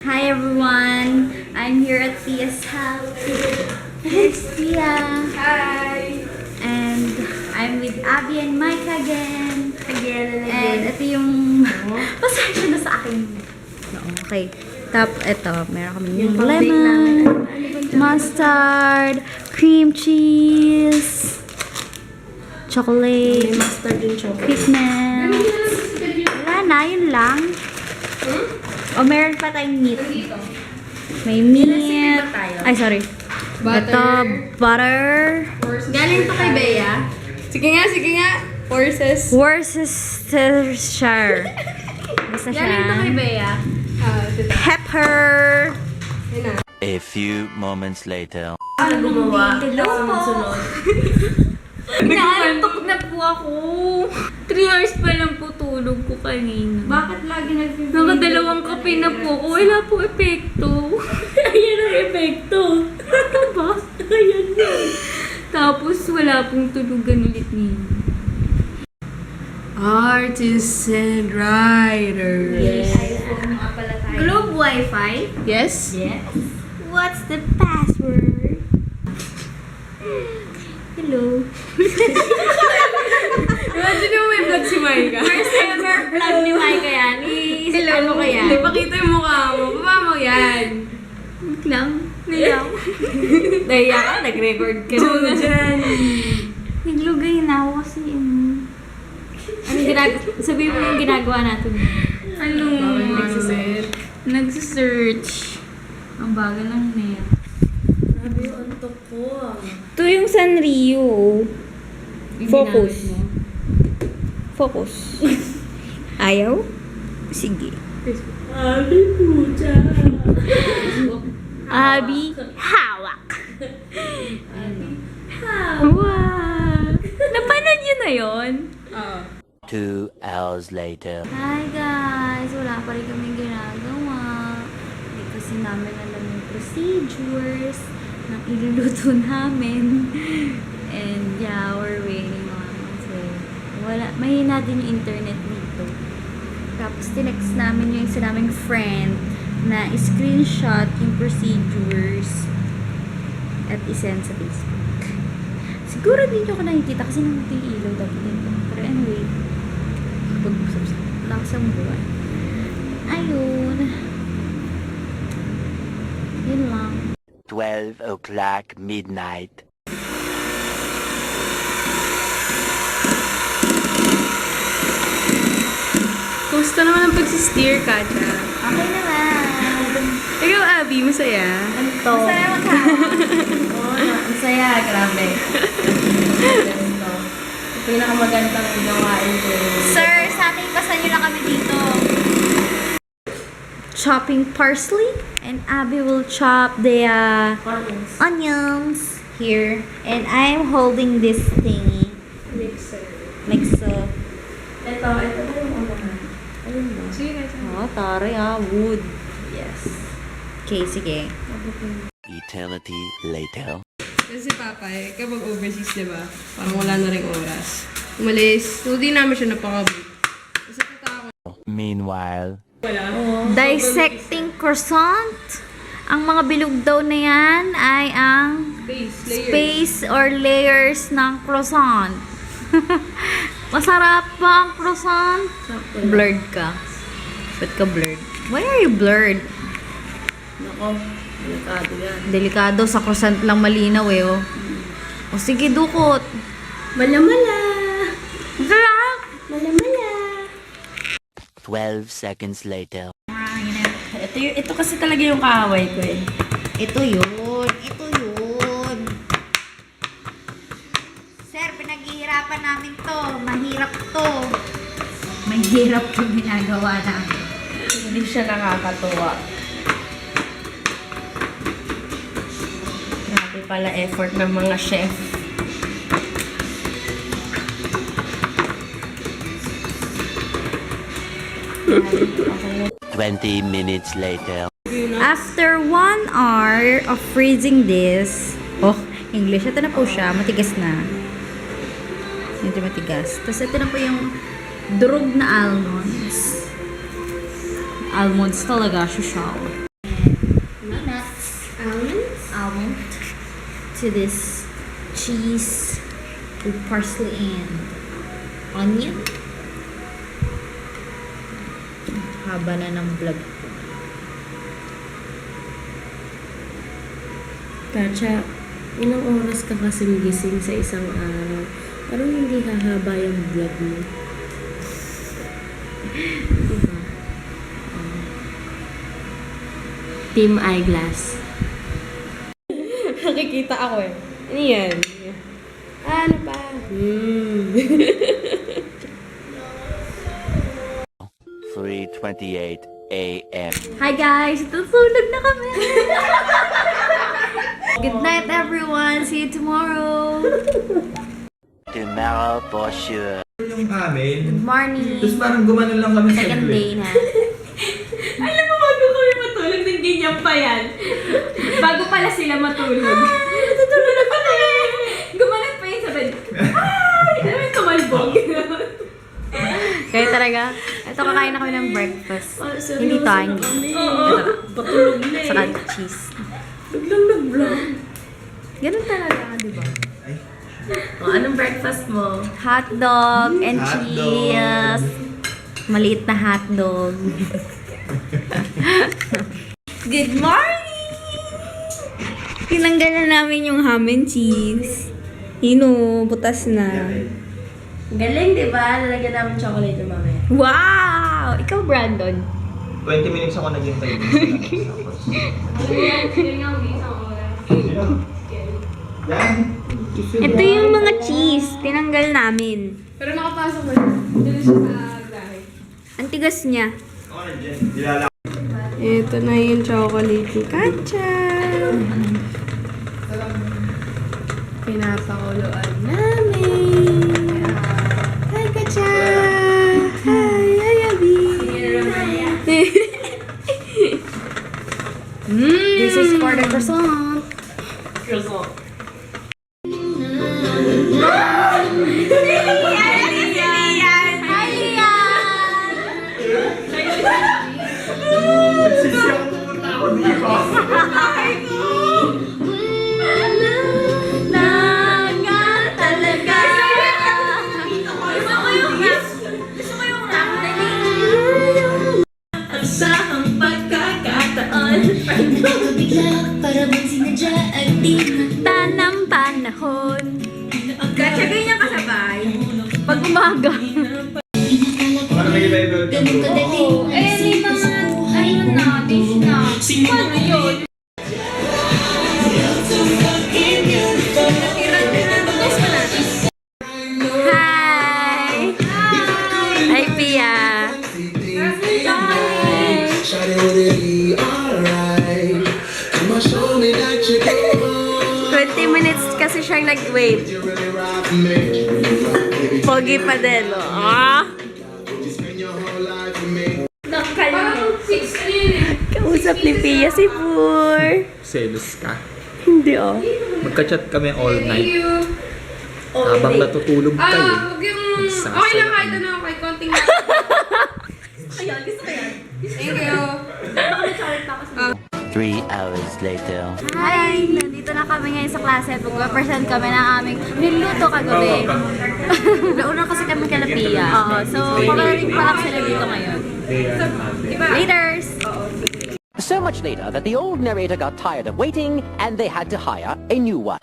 Hi everyone! I'm here at Tia's house. Here's Tia. Hi! And I'm with Abby and Micah again. And ito yung... Pasensya na sa akin. Okay. Ito, meron kami yung lemon, mustard, cream cheese, chocolate, Mustard yung chocolate. pigment. Wala na, yun lang. O, meron pa tayong meat. May meat. Ay, sorry. Butter. Ito, butter. Galing to kay Bea. Sige nga. Worcestershire. Basta siya. Galing to kay Bea. Pepper. A few moments later. Ano gumawa? Hello po. Naantok na po ako. 3 hours pa lang po tulog ko kanina. Bakit lagi nag-video? Nakadalawang kape na po ako. Wala po epekto. Ayan ang epekto. Diba? Ayan yun. Tapos wala pong tulugan ulit niya. Artists and writers. Yes. iPhone nga pala tayo. Globe Wi-Fi? Yes? Yes. What's the password? Hello. Imagine mo may vlog si Micah. First ever vlog ni Micah yan. Hello. Ano kaya? Hindi, pakita yung mukha mo. Baba mo yan. Wait lang. Nahiya ako. Nahiya ka? Nag-record ka Oo, dyan. Naglugay na ako kasi sabihin mo yung ginagawa natin. Ano? Nagsisearch. Ang bagal ng net. Grabe yung antok ko. Ito yung Sanrio. Focus. Focus. Ayaw? Sige. Abi pucha. Abi, hawak. Hawak. Napanood yun na yun? Oo. 2 hours later. Hi guys! Wala pa rin kami ginagawa. Hindi kasi namin alam yung procedures ng iluluto namin. And yeah, we're waiting on kasi mahina din yung internet dito. Tapos tinext namin yung isa naming friend na screenshot yung procedures at isend sa Facebook. Siguro din ako nakikita kasi nandito yung ilaw dapat dito. Pero anyway, lakas ang buwan. Ayun. Yun lang. 12 o'clock midnight. Kumusta naman ang pag-steer ka, Cha? Okay naman. Ikaw, Abby, masaya? Anto. Masaya magkakawa. Oo, masaya. Grabe. Ganito. Pinakamagandang gawain ko. Sir, sa ating pasan nyo lang kami dito. Chopping parsley. And Abby will chop the onions here. And I'm holding this thingy. Mixer. Ito na yung unahan. Ayun ba? Sige, guys. Oh, taray wood. Yes. Okay, sige. Eternity later. Kasi Papa, kapag overseas, diba? Parang wala na ring oras. Umalis. So, di namin siya napaka-boot. Kasi tata ako. Meanwhile. Wala. Dissecting croissant. Ang mga bilog daw na yan ay ang space or layers ng croissant. Masarap ba ang croissant? Blurred ka. Ba't ka blurred? Why are you blurred? Nako, delikado yan. Delikado, sa croissant lang malinaw eh, oh. O sige, dukot. Mala-mala! Sarap! Mala-mala! 12 seconds later. Ito kasi talaga yung kaaway ko eh. Ito yun. Ito yun. Sir, pinaghihirapan namin to. Mahirap to. Mahirap yung ginagawa namin. Hindi siya nakakatuwa. Grabe pala effort ng mga chef. Okay. 20 minutes later. After 1 hour of freezing this, English, ito na po siya, matigas na. Medyo matigas. Tapos ito na po yung durog na almonds. Almonds talaga siya. almond to this cheese with parsley and onion. Haba na ng vlog ko. Katsa, ilang oras ka kasi gising sa isang araw? Parang hindi hahaba yung vlog mo. Diba? Team Eyeglass. Nakikita ako eh. Ano yan? Ano pa? 3:28 a.m. Hi guys! Tutulog na kami! Good night everyone! See you tomorrow! Tomorrow for sure. Yung amin. Good morning! Tapos parang gumanon lang kami sa Second day na. Alam mo, bago kami matulog, nagganyan pa yan. Bago pala sila matulog. Natutulog na pa kami. Gumanat pa yun sa bed. Ay! Alam mo, tumalbog. Kaya talaga, ito kakain na kami ng breakfast. Hindi tangy. Oo. Patulog na eh. Saka cheese. Biglang nag-vlog. Ganun talaga, di ba? Ay, Anong breakfast mo? Hotdog and Hotdog. cheese. Maliit na hotdog. Good morning! Tinanggal na namin yung ham and cheese. Butas na. Galing, di ba? Lalagyan namin chocolate yung mamaya. Wow! Ikaw, Brandon. 20 minutes ako naghintay. Tapos, yan. Ito yung mga cheese. Tinanggal namin. Pero nakapasok mo yun. Dito siya sa bahay. Ang tigas niya. Ako na dyan. Dilala. Ito na yung chocolate ni Katsa. Pinapakuluan namin. Hi, Katsa! Hi, Abi! This is for the croissant. Croissant. Hi, Lian! Nagsisi ako pumunta ako dito. Talaga! Gusto ko yung rap na Asahang pagkakataon. tanang panahon. Katsa ganyan kasabay. Pag umaga. Para may iba-iba. Oo. Eh, may mga, ayun na, dish na. Paano yun? Hi! Hi, Pia! Hi! Shawty, would it be alright? Come on, show me that you go. 20 minutes kasi siyang nag-wait. You really rock me. Baby, Pogi pa din, no? Ah! you spend your whole life with me. Parang 6 yun. Kausap ni Pia si Pur. Selos ka. Hindi, oh. Magka-chat kami all Thank night. you. Habang natutulog kayo. Huwag yung... Okay lang kahit ano, kahit konting... Ayun, gusto ko yan. Thank you. 3 hours later. Hi! Nandito na kami ngayon sa klase. Pag-present kami ng aming niluto kagabi. Nauna kasi kami kala Pia. Oo, so makarating pa lang sila dito ngayon. Laters! So much later that the old narrator got tired of waiting and they had to hire a new one.